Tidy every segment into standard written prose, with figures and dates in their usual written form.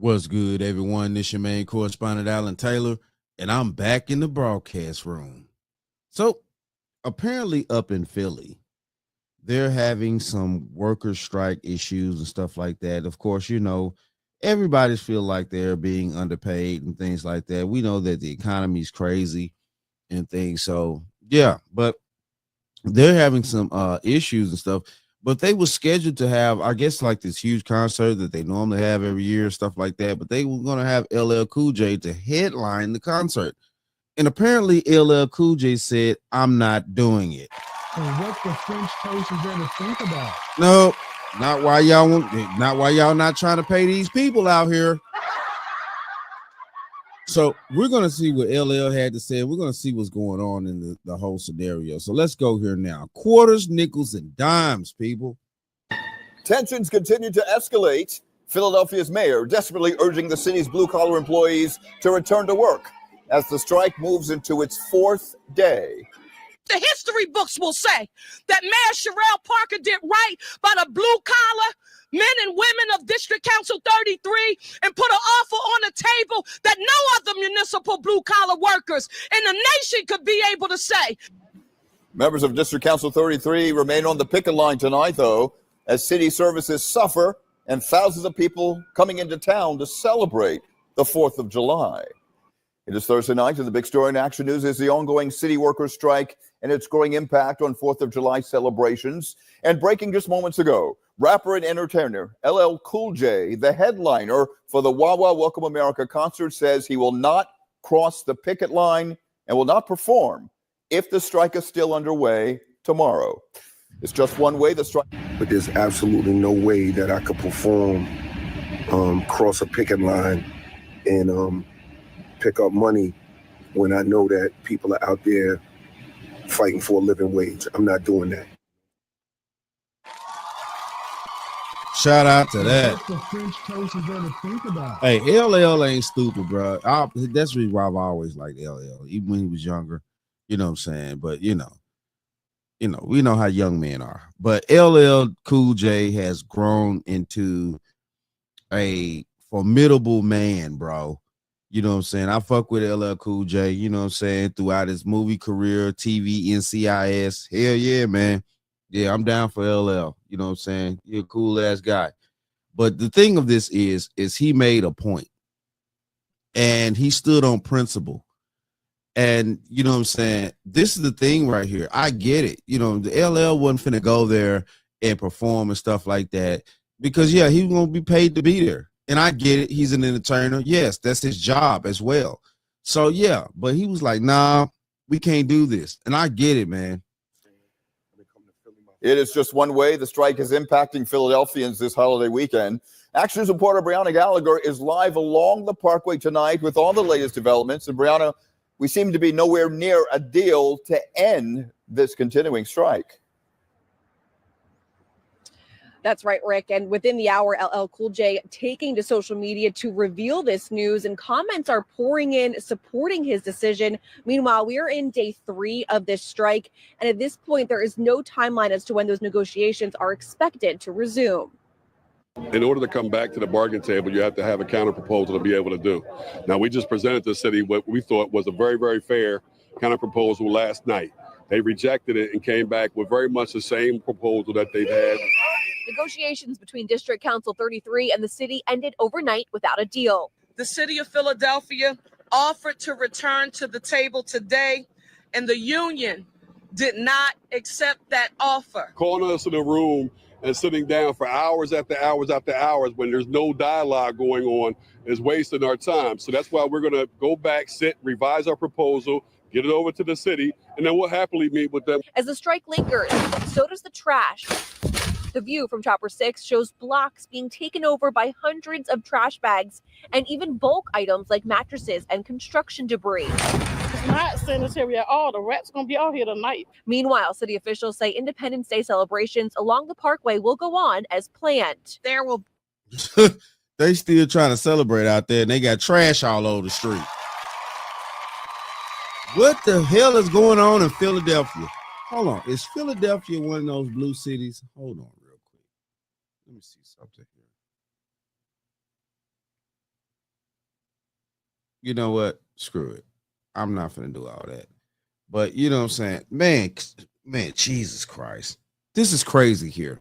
What's good, everyone? This your main correspondent, Alan Taylor, and I'm back in the broadcast room. So, apparently up in Philly, they're having some worker strike issues and stuff like that. Of course, everybody's feel like they're being underpaid and things like that. We know that the economy's crazy and things. So, yeah, but they're having some issues and stuff. But they were scheduled to have, I guess, like this huge concert that they normally have every year, stuff like that. But they were going to have LL Cool J to headline the concert. And apparently LL Cool J said, I'm not doing it. And what the French toast is there to think about? No, not why y'all not trying to pay these people out here. So we're going to see what LL had to say. We're going to see what's going on in the whole scenario. So let's go here now. Quarters, nickels, and dimes, people. Tensions continue to escalate. Philadelphia's mayor desperately urging the city's blue-collar employees to return to work as the strike moves into its fourth day. The history books will say that Mayor Sherelle Parker did right by the blue-collar men and women of District Council 33 and put an offer on the table that no other municipal blue-collar workers in the nation could be able to say. Members of District Council 33 remain on the picket line tonight, though, as city services suffer and thousands of people coming into town to celebrate the 4th of July. It is Thursday night, and the big story in Action News is the ongoing city workers' strike and its growing impact on 4th of July celebrations. And breaking just moments ago, rapper and entertainer LL Cool J, the headliner for the Wawa Welcome America concert, says he will not cross the picket line and will not perform if the strike is still underway tomorrow. It's just one way the strike. But there's absolutely no way that I could perform, cross a picket line, and pick up money when I know that people are out there fighting for a living wage. I'm not doing that. Shout out to that. What the French toast is there to think about? Hey, LL ain't stupid, bro. That's the reason why I've always liked LL, even when he was younger. You know what I'm saying? But we know how young men are. But LL Cool J has grown into a formidable man, bro. You know what I'm saying? I fuck with LL Cool J, you know what I'm saying, throughout his movie career, TV, NCIS. Hell yeah, man. Yeah, I'm down for LL. You know what I'm saying? You're a cool ass guy. But the thing of this is he made a point and he stood on principle. And you know what I'm saying? This is the thing right here. I get it. You know, the LL wasn't finna go there and perform and stuff like that because, yeah, he was going to be paid to be there. And I get it. He's an entertainer. Yes, that's his job as well. So, yeah, but he was like, nah, we can't do this. And I get it, man. It is just one way the strike is impacting Philadelphians this holiday weekend. Action News reporter Brianna Gallagher is live along the Parkway tonight with all the latest developments. And Brianna, we seem to be nowhere near a deal to end this continuing strike. That's right, Rick. And within the hour, LL Cool J taking to social media to reveal this news, and comments are pouring in supporting his decision. Meanwhile, we are in day 3 of this strike. And at this point, there is no timeline as to when those negotiations are expected to resume. In order to come back to the bargain table, you have to have a counter proposal to be able to do. Now, we just presented the city what we thought was a very, very fair counter proposal last night. They rejected it and came back with very much the same proposal that they've had. Negotiations between District Council 33 and the city ended overnight without a deal. The city of Philadelphia offered to return to the table today, and the union did not accept that offer. Calling us in a room and sitting down for hours after hours after hours when there's no dialogue going on is wasting our time. So that's why we're going to go back, sit, revise our proposal, get it over to the city, and then we'll happily meet with them. As the strike lingers, so does the trash. The view from Chopper 6 shows blocks being taken over by hundreds of trash bags and even bulk items like mattresses and construction debris. It's not sanitary at all. The rats are going to be out here tonight. Meanwhile, city officials say Independence Day celebrations along the Parkway will go on as planned. There will They still trying to celebrate out there, and they got trash all over the street. What the hell is going on in Philadelphia? Hold on. Is Philadelphia one of those blue cities? Hold on real quick. Let me see something here. you know what? Screw it. I'm not gonna do all that. But you know what I'm saying? Man, Jesus Christ. This is crazy here.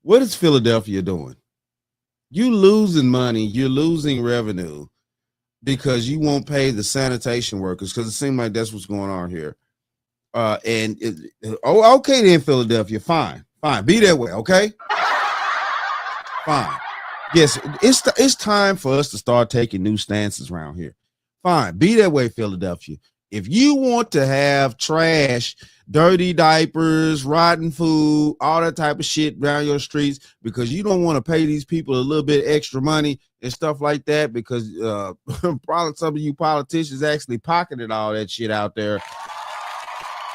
What is Philadelphia doing? You losing money, you're losing revenue because you won't pay the sanitation workers, because it seems like that's what's going on here. Okay then, Philadelphia, fine, be that way, okay? Fine. Yes, it's time for us to start taking new stances around here. Fine, be that way, Philadelphia. If you want to have trash, dirty diapers, rotten food, all that type of shit around your streets because you don't want to pay these people a little bit extra money and stuff like that, because probably some of you politicians actually pocketed all that shit out there.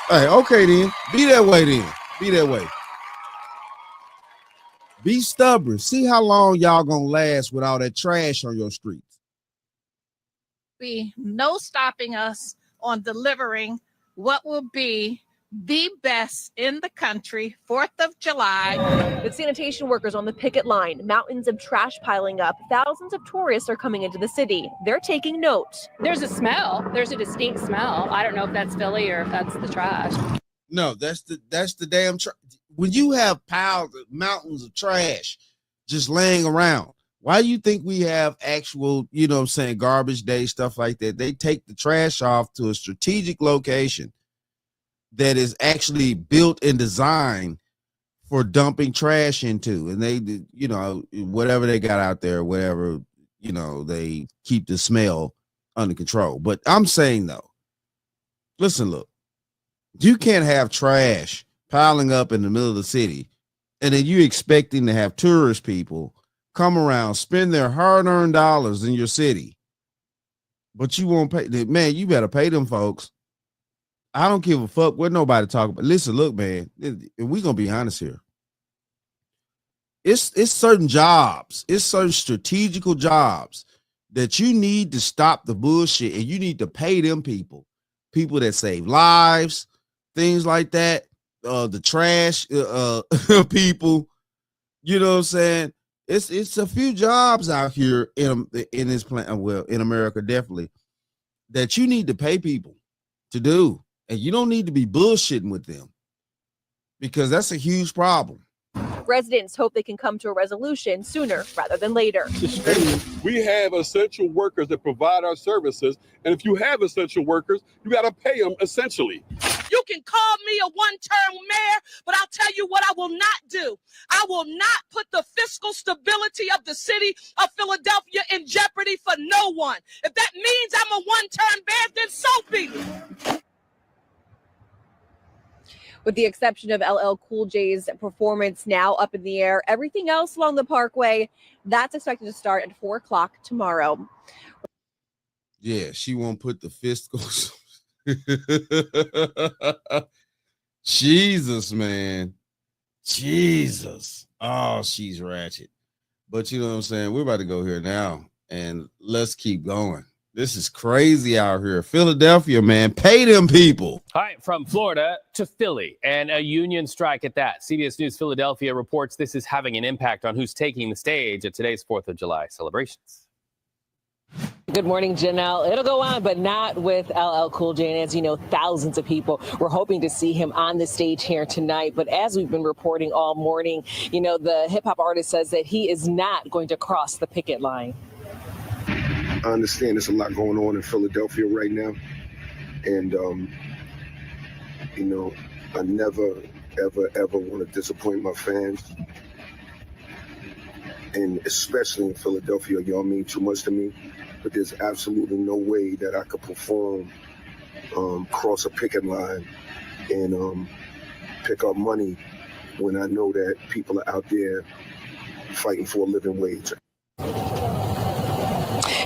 Hey, okay then, be that way then. Be that way. Be stubborn. See how long y'all gonna last with all that trash on your streets. Be no stopping us on delivering what will be the best in the country, 4th of July. With sanitation workers on the picket line, mountains of trash piling up, thousands of tourists are coming into the city. They're taking note. There's a smell. There's a distinct smell. I don't know if that's Philly or if that's the trash. No, that's the damn trash. When you have mountains of trash just laying around, why do you think we have actual, you know what I'm saying, garbage day, stuff like that? They take the trash off to a strategic location that is actually built and designed for dumping trash into. And they, you know, whatever they got out there, whatever, you know, they keep the smell under control. But I'm saying though, listen, look, you can't have trash piling up in the middle of the city and then you expecting to have tourist people come around, spend their hard-earned dollars in your city, but you won't pay. Man, you better pay them folks. I don't give a fuck what nobody talk about. Listen, look, man, we're gonna be honest here. It's certain jobs, it's certain strategical jobs that you need to stop the bullshit, and you need to pay them people that save lives, things like that. The trash people, you know what I'm saying? It's a few jobs out here in this plant, well, in America, definitely, that you need to pay people to do. And you don't need to be bullshitting with them, because that's a huge problem. Residents hope they can come to a resolution sooner rather than later. We have essential workers that provide our services. And if you have essential workers, you got to pay them essentially. You can call me a one-term mayor, but I'll tell you what I will not do. I will not put the fiscal stability of the city of Philadelphia in jeopardy for no one. If that means I'm a one-term mayor, then so be it. With the exception of LL Cool J's performance now up in the air, everything else along the Parkway, that's expected to start at 4 o'clock tomorrow. Yeah, she won't put the fiscal. Jesus, man. Jesus. Oh, she's ratchet. But you know what I'm saying? We're about to go here now, and let's keep going. This is crazy out here. Philadelphia, man, pay them people. All right, from Florida to Philly, and a union strike at that. CBS News Philadelphia reports this is having an impact on who's taking the stage at today's 4th of July celebrations. Good morning, Janelle. It'll go on, but not with LL Cool J. And as you know, thousands of people were hoping to see him on the stage here tonight. But as we've been reporting all morning, you know, the hip hop artist says that he is not going to cross the picket line. I understand there's a lot going on in Philadelphia right now. And, you know, I never, ever want to disappoint my fans. And especially in Philadelphia, y'all mean too much to me. But there's absolutely no way that I could perform, cross a picket line and pick up money when I know that people are out there fighting for a living wage.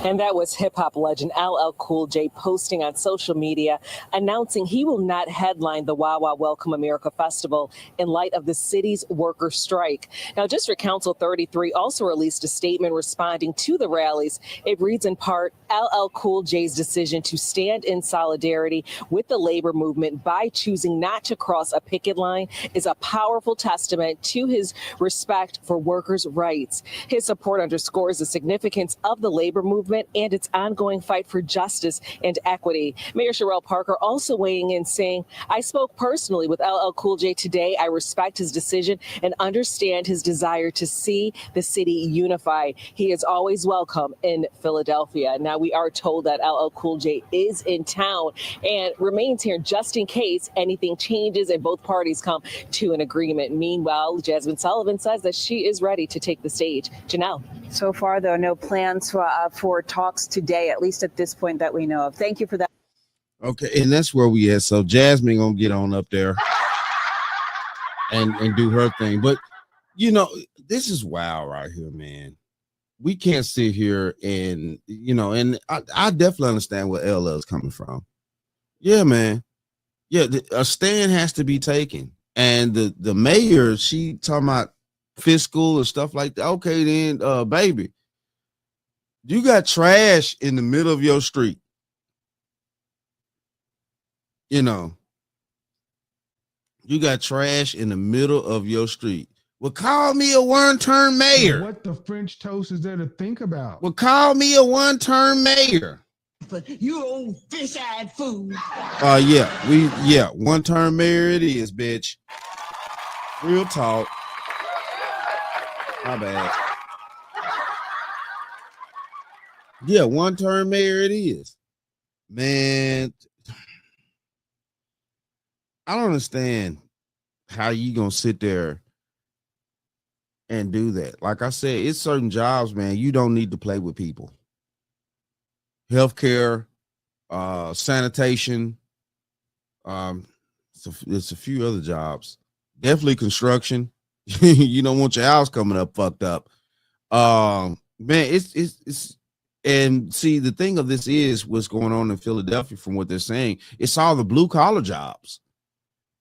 And that was hip-hop legend LL Cool J posting on social media, announcing he will not headline the Wawa Welcome America Festival in light of the city's worker strike. Now, District Council 33 also released a statement responding to the rallies. It reads in part, LL Cool J's decision to stand in solidarity with the labor movement by choosing not to cross a picket line is a powerful testament to his respect for workers' rights. His support underscores the significance of the labor labor movement and its ongoing fight for justice and equity. Mayor Sherelle Parker also weighing in, saying, I spoke personally with LL Cool J today. I respect his decision and understand his desire to see the city unified. He is always welcome in Philadelphia. Now, we are told that LL Cool J is in town and remains here just in case anything changes and both parties come to an agreement. Meanwhile, Jasmine Sullivan says that she is ready to take the stage. Janelle. So far, there are no plans for talks today, at least at this point that we know of. Thank you for that. Okay, and that's where we at. So Jasmine gonna get on up there and do her thing. But you know, this is wild right here, man. We can't sit here and and I definitely understand where LL is coming from. Yeah, man. Yeah, a stand has to be taken. And the mayor, she talking about fiscal and stuff like that. Okay, then baby, you got trash in the middle of your street. You got trash in the middle of your street. Well, call me a one-term mayor. What the French toast is there to think about? Well, call me a one-term mayor. But you old fish-eyed fool. One-term mayor it is, bitch. Real talk. My bad. Yeah, one-term mayor it is. Man, I don't understand how you gonna sit there and do that. Like I said, it's certain jobs, man, you don't need to play with people. Healthcare, sanitation, it's a few other jobs. Definitely construction. You don't want your house coming up fucked up. Man, it's and see, the thing of this is what's going on in Philadelphia from what they're saying. It's all the blue collar jobs.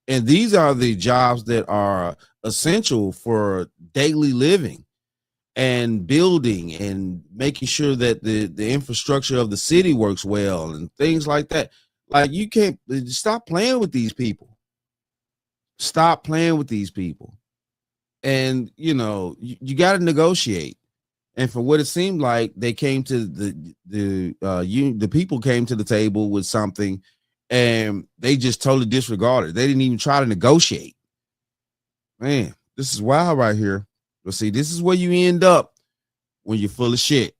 And these are the jobs that are essential for daily living and building and making sure that the infrastructure of the city works well and things like that. Like, you can't stop playing with these people. Stop playing with these people. And, you got to negotiate. And for what it seemed like, they came to the people came to the table with something and they just totally disregarded. They didn't even try to negotiate. Man, this is wild right here. But see, this is where you end up when you're full of shit.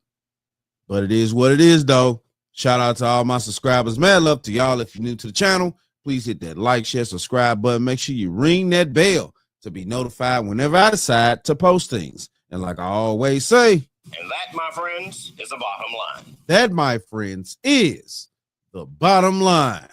But it is what it is, though. Shout out to all my subscribers. Mad love to y'all. If you're new to the channel, please hit that like, share, subscribe button. Make sure you ring that bell to be notified whenever I decide to post things. And like I always say, and that, my friends, is the bottom line. That, my friends, is the bottom line.